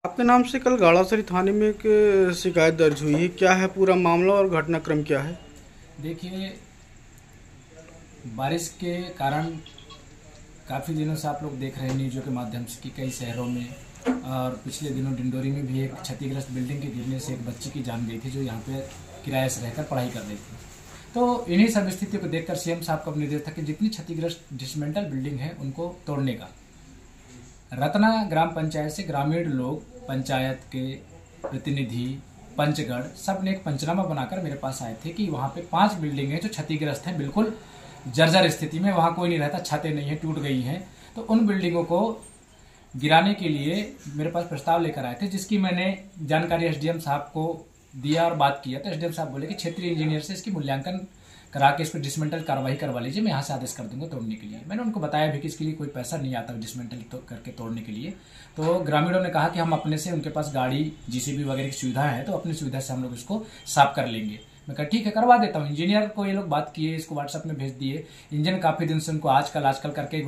आपके नाम से कल गाड़ासरी थाने में एक शिकायत दर्ज हुई है। क्या है पूरा मामला और घटनाक्रम क्या है? देखिए, बारिश के कारण काफ़ी दिनों से आप लोग देख रहे हैं न्यूज़ों के माध्यम से कि कई शहरों में और पिछले दिनों डिंडोरी में भी एक क्षतिग्रस्त बिल्डिंग के गिरने से एक बच्ची की जान गई थी जो यहाँ पे किराए से रहकर पढ़ाई कर रही थी। तो इन्हीं सब स्थितियों को देखकर सीएम साहब का निर्देश था कि जितनी क्षतिग्रस्त डिसमेंटल बिल्डिंग है उनको तोड़ने का। रत्ना ग्राम पंचायत से ग्रामीण लोग, पंचायत के प्रतिनिधि, पंचगढ़ सब ने एक पंचनामा बनाकर मेरे पास आए थे कि वहाँ पे 5 बिल्डिंग हैं जो क्षतिग्रस्त हैं, बिल्कुल जर्जर स्थिति में, वहाँ कोई नहीं रहता, छतें नहीं है, टूट गई हैं। तो उन बिल्डिंगों को गिराने के लिए मेरे पास प्रस्ताव लेकर आए थे, जिसकी मैंने जानकारी एसडीएम साहब को दिया और बात किया। तो एसडीएम साहब बोले कि क्षेत्रीय इंजीनियर से इसकी मूल्यांकन करा के इसको डिसमेंटल कार्रवाई करवा लीजिए, मैं यहाँ से आदेश कर दूंगा तोड़ने के लिए। मैंने उनको बताया भी कि इसके लिए कोई पैसा नहीं आता डिसमेंटल करके तोड़ने के लिए। तो ग्रामीणों ने कहा कि हम अपने से, उनके पास गाड़ी जीसीबी वगैरह की सुविधा है, तो अपनी सुविधा से हम लोग इसको साफ कर लेंगे। मैं कहा ठीक है, करवा देता हूँ। इंजीनियर को ये लोग बात किए, इसको व्हाट्सएप में भेज दिए। इंजन काफी दिन से उनको आजकल करके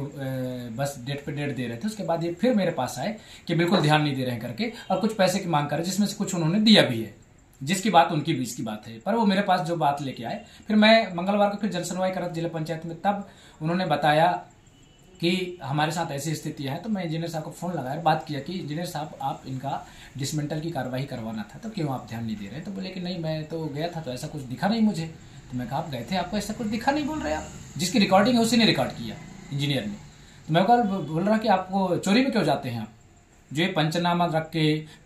बस डेट पे डेट दे रहे थे। उसके बाद ये फिर मेरे पास आए कि बिल्कुल ध्यान नहीं दे रहे हैं करके, और कुछ पैसे की मांग करे, जिसमें से कुछ उन्होंने दिया भी है, जिसकी बात उनकी बीच की बात है। पर वो मेरे पास जो बात लेके आए, फिर मैं मंगलवार को फिर जनसुनवाई करा जिला पंचायत में, तब उन्होंने बताया कि हमारे साथ ऐसी स्थितियां हैं। तो मैं इंजीनियर साहब को फोन लगाया और बात किया कि इंजीनियर साहब, आप इनका डिसमेंटल की कार्रवाई करवाना था, तो क्यों आप ध्यान नहीं दे रहे? तो बोले कि नहीं, मैं तो गया था तो ऐसा कुछ दिखा नहीं मुझे। तो मैं कहा आप गए थे, आपको ऐसा कुछ दिखा नहीं? बोल रहे आप, जिसकी रिकॉर्डिंग है उसी ने रिकॉर्ड किया, इंजीनियर ने। तो मैं कल बोल रहा कि आपको चोरी में क्यों जाते हैं आप? जो ये पंचनामा रख के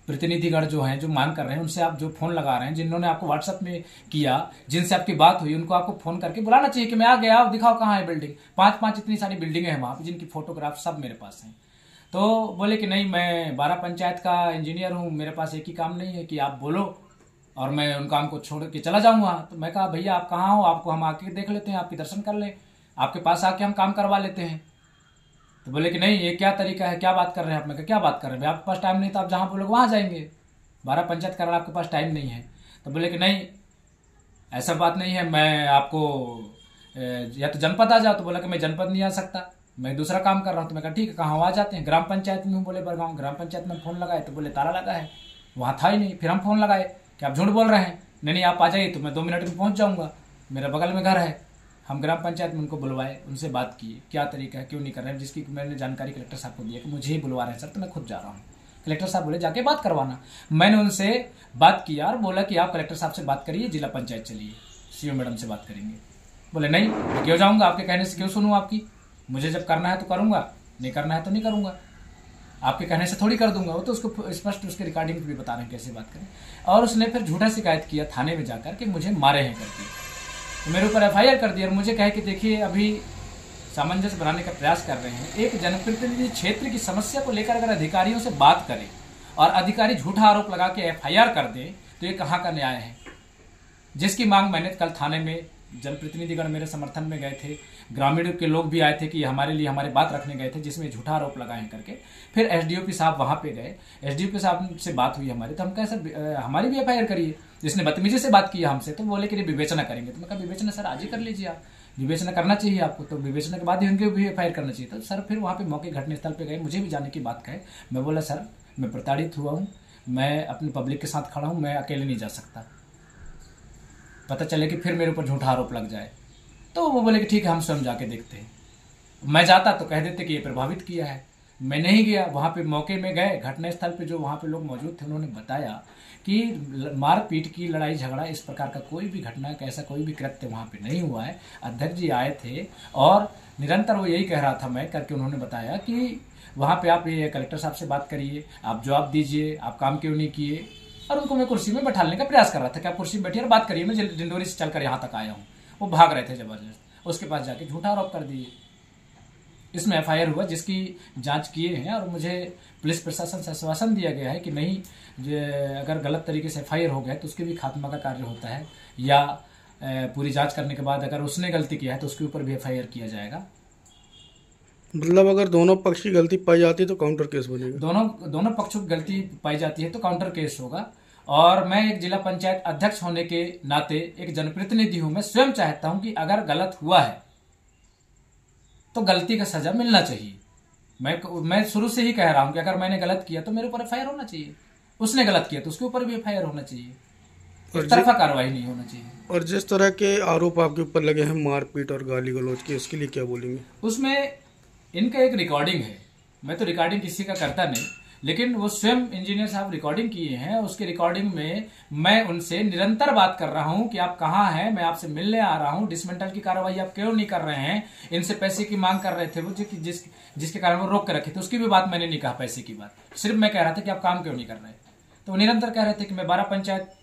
प्रतिनिधिगण जो हैं, जो मांग कर रहे हैं, उनसे आप जो फोन लगा रहे हैं, जिन्होंने आपको व्हाट्सएप में किया, जिनसे आपकी बात हुई, उनको आपको फोन करके बुलाना चाहिए कि मैं आ गया, आप दिखाओ कहाँ है बिल्डिंग। 5 इतनी सारी बिल्डिंगें हैं वहां पर, जिनकी फोटोग्राफ सब मेरे पास हैं। तो बोले कि नहीं, मैं 12 पंचायत का इंजीनियर हूँ, मेरे पास एक ही काम नहीं है कि आप बोलो और मैं उन काम को छोड़ के चला जाऊंगा। तो मैं कहा भैया आप कहाँ हो, आपको हम आके देख लेते हैं, आपके दर्शन कर ले, आपके पास आके हम काम करवा लेते हैं। तो बोले कि नहीं, ये क्या तरीका है, क्या बात कर रहे हैं आप? मैं कहा क्या बात कर रहे हैं, आपके पास टाइम नहीं तो आप जहां बोलोगे वहां जाएंगे, 12 पंचायत कर आपके पास टाइम नहीं है। तो बोले कि नहीं, ऐसा बात नहीं है, मैं आपको या तो जनपद आ जाओ। तो बोला कि मैं जनपद नहीं आ सकता, मैं दूसरा काम कर रहा हूँ। तो मैं कहा ठीक है, कहाँ आ जाते हैं? ग्राम पंचायत में हूँ, बोले बरगांव। ग्राम पंचायत में फोन लगाए तो बोले ताला लगा है, वहां था ही नहीं। फिर हम फोन लगाए कि आप झूठ बोल रहे हैं, नहीं आप आ जाइए तो मैं 2 मिनट में पहुंच जाऊंगा, मेरा बगल में घर है। हम ग्राम पंचायत में उनको बुलवाए, उनसे बात की, क्या तरीका है, क्यों नहीं कर रहे हैं, जिसकी मैंने जानकारी कलेक्टर साहब को दिया कि मुझे ही बुलवा रहे हैं सर, तो मैं खुद जा रहा हूँ। कलेक्टर साहब बोले जाके बात करवाना। मैंने उनसे बात किया और बोला कि आप कलेक्टर साहब से बात करिए, जिला पंचायत चलिए, सीओ मैडम से बात करेंगे। बोले नहीं, मैं क्यों जाऊंगा, आपके कहने से क्यों सुनूं आपकी? मुझे जब करना है तो करूंगा, नहीं करना है तो नहीं करूंगा, आपके कहने से थोड़ी कर दूंगा। वो तो उसको स्पष्ट उसके रिकॉर्डिंग भी बता रहे हैं कैसे बात करें। और उसने फिर झूठा शिकायत किया थाने में जाकर कि मुझे मारे हैं करके। तो मेरे ऊपर एफआईआर कर दिया और मुझे कहे कि देखिए अभी सामंजस्य बनाने का प्रयास कर रहे हैं। एक जनप्रतिनिधि क्षेत्र की समस्या को लेकर अगर अधिकारियों से बात करें और अधिकारी झूठा आरोप लगा के एफआईआर कर दे, तो ये कहाँ का न्याय है? जिसकी मांग मैंने कल थाने में, जनप्रतिनिधिगण मेरे समर्थन में गए थे, ग्रामीणों के लोग भी आए थे कि हमारे लिए हमारी बात रखने गए थे, जिसमें झूठा आरोप लगाए हैं करके। फिर एसडीओपी साहब वहां पे गए, एसडीओपी साहब से बात हुई हमारी, तो हम कहे सर हमारी भी एफआईआर करिए। जिसने बदतमीजी से बात की हमसे, तो बोले कि विवेचना करेंगे। तो मैं कहा विवेचना सर आज ही कर लीजिए, आप विवेचना करना चाहिए आपको, तो विवेचना के बाद ही उनके भी एफआईआर करना चाहिए। तो सर फिर वहां पे मौके घटनास्थल पे गए, मुझे भी जाने की बात कहे। मैं बोला सर मैं प्रताड़ित हुआ हूँ, मैं अपनी पब्लिक के साथ खड़ा हूँ, मैं अकेले नहीं जा सकता, पता चले कि फिर मेरे ऊपर झूठा आरोप लग जाए। तो वो बोले कि ठीक है, हम स्वयं जाके देखते हैं। मैं जाता तो कह देते कि ये प्रभावित किया है। मैं नहीं गया, वहां पे मौके में गए, घटनास्थल पे जो वहां पे लोग मौजूद थे उन्होंने बताया कि मारपीट की, लड़ाई झगड़ा, इस प्रकार का कोई भी घटना, ऐसा कोई भी कृत्य वहां पे नहीं हुआ है। अध्यक्ष जी आए थे और निरंतर वो यही कह रहा था मैं करके, उन्होंने बताया कि वहां पे आप ये कलेक्टर साहब से बात करिए, आप जवाब दीजिए, आप काम क्यों नहीं किए। और उनको मैं कुर्सी में बैठाने का प्रयास कर रहा था कि आप कुर्सी में बैठिए और बात करिए, मैं डिंडोरी से चलकर यहाँ तक आया हूँ। वो भाग रहे थे जबरदस्त, उसके पास जाके झूठा आरोप कर दिए। इसमें एफआईआर हुआ, जिसकी जांच किए हैं, और मुझे पुलिस प्रशासन से आश्वासन दिया गया है कि नहीं, अगर गलत तरीके से एफआईआर हो गया तो उसके भी खात्मा का कार्य होता है, या पूरी जांच करने के बाद अगर उसने गलती किया है तो उसके ऊपर भी एफआईआर किया जाएगा। मतलब अगर दोनों पक्ष की गलती पाई जाती है तो काउंटर केस बनेगा? दोनों पक्षों की गलती पाई जाती है तो काउंटर केस होगा। और मैं एक जिला पंचायत अध्यक्ष होने के नाते एक जनप्रतिनिधि हूं, मैं स्वयं चाहता हूं कि अगर गलत हुआ है तो गलती का सजा मिलना चाहिए। मैं शुरू से ही कह रहा हूं कि अगर मैंने गलत किया तो मेरे ऊपर एफआईआर होना चाहिए, उसने गलत किया तो उसके ऊपर भी एफआईआर होना चाहिए, एक तरफा कार्रवाई नहीं होना चाहिए। और जिस तरह के आरोप आपके ऊपर लगे हैं मारपीट और गाली गलौज के, इसके लिए क्या बोलेंगे? उसमें इनका एक रिकॉर्डिंग है, मैं तो रिकॉर्डिंग किसी का करता नहीं, लेकिन वो स्वयं इंजीनियर साहब रिकॉर्डिंग किए हैं। उसके रिकॉर्डिंग में मैं उनसे निरंतर बात कर रहा हूं कि आप कहां हैं, मैं आपसे मिलने आ रहा हूं, डिसमेंटल की कार्रवाई आप क्यों नहीं कर रहे हैं। इनसे पैसे की मांग कर रहे थे वो, जिसके कारण वो रोक के रखे थे, उसकी भी बात मैंने नहीं कहा, पैसे की बात सिर्फ मैं कह रहा था कि आप काम क्यों नहीं कर रहे। तो वो निरंतर कह रहे थे कि मैं 12 पंचायत,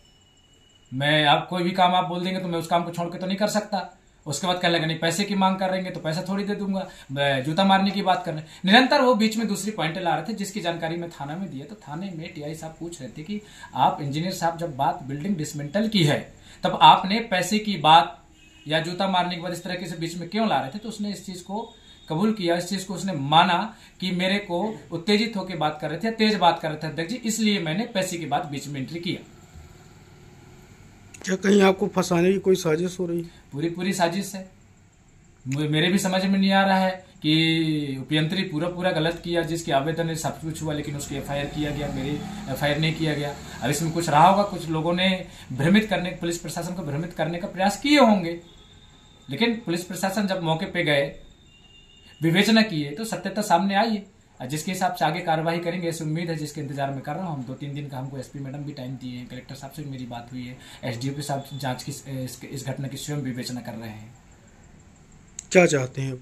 मैं आप कोई भी काम आप बोल देंगे तो मैं उस काम को छोड़ के तो नहीं कर सकता। उसके बाद कहने लगा नहीं पैसे की मांग कर रहेंगे तो पैसा थोड़ी दे दूंगा, जूता मारने की बात कर रहे हैं। निरंतर वो बीच में दूसरी पॉइंट ला रहे थे, जिसकी जानकारी मैं थाना में दिया। तो थाने में टीआई साहब पूछ रहे थे कि आप इंजीनियर साहब जब बात बिल्डिंग डिसमेंटल की है तब आपने पैसे की बात या जूता मारने की बात इस तरह से बीच में क्यों ला रहे थे। तो उसने इस चीज को कबूल किया, इस चीज को उसने माना कि मेरे को उत्तेजित होकर बात कर रहे थे, तेज बात कर रहे थे अध्यक्ष जी, इसलिए मैंने पैसे की बात बीच में एंट्री किया। क्या कहीं आपको फंसाने की कोई साजिश हो रही है? पूरी साजिश है। मेरे भी समझ में नहीं आ रहा है कि उपयंत्री पूरा गलत किया, जिसके आवेदन में सब कुछ हुआ लेकिन उसकी एफआईआर किया गया, मेरी एफआईआर नहीं किया गया। अब इसमें कुछ रहा होगा, कुछ लोगों ने भ्रमित करने, पुलिस प्रशासन को भ्रमित करने का प्रयास किए होंगे, लेकिन पुलिस प्रशासन जब मौके पे गए, विवेचना किए तो सत्यता सामने आई है। जिसके हिसाब से आगे कार्रवाई करेंगे ऐसी उम्मीद है, जिसके इंतजार में कर रहा हूँ। 2-3 दिन का हमको एसपी मैडम भी टाइम दिए हैं, कलेक्टर साहब से भी मेरी बात हुई है, एसडीओपी साहब जांच की इस घटना की स्वयं विवेचना कर रहे हैं। क्या चाहते हैं?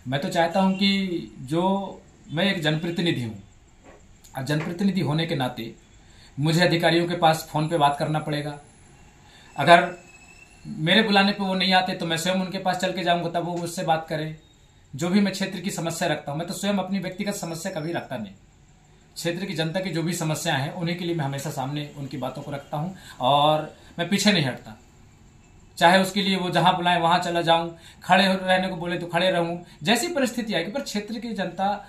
मैं तो चाहता हूं कि जो मैं एक जनप्रतिनिधि हूं, और जनप्रतिनिधि होने के नाते मुझे अधिकारियों के पास फोन पे बात करना पड़ेगा। अगर मेरे बुलाने पे वो नहीं आते तो मैं स्वयं उनके पास चल के जाऊंगा, तब वो मुझसे बात करें। जो भी मैं क्षेत्र की समस्या रखता हूं, मैं तो स्वयं अपनी व्यक्तिगत समस्या कभी रखता नहीं। क्षेत्र की जनता की जो भी समस्याएं हैं उन्हीं के लिए मैं हमेशा सामने उनकी बातों को रखता हूं, और मैं पीछे नहीं हटता। चाहे उसके लिए वो जहां बुलाएं वहां चला जाऊं, खड़े रहने को बोले तो खड़े रहूं, जैसी परिस्थिति आएगी। पर क्षेत्र की जनता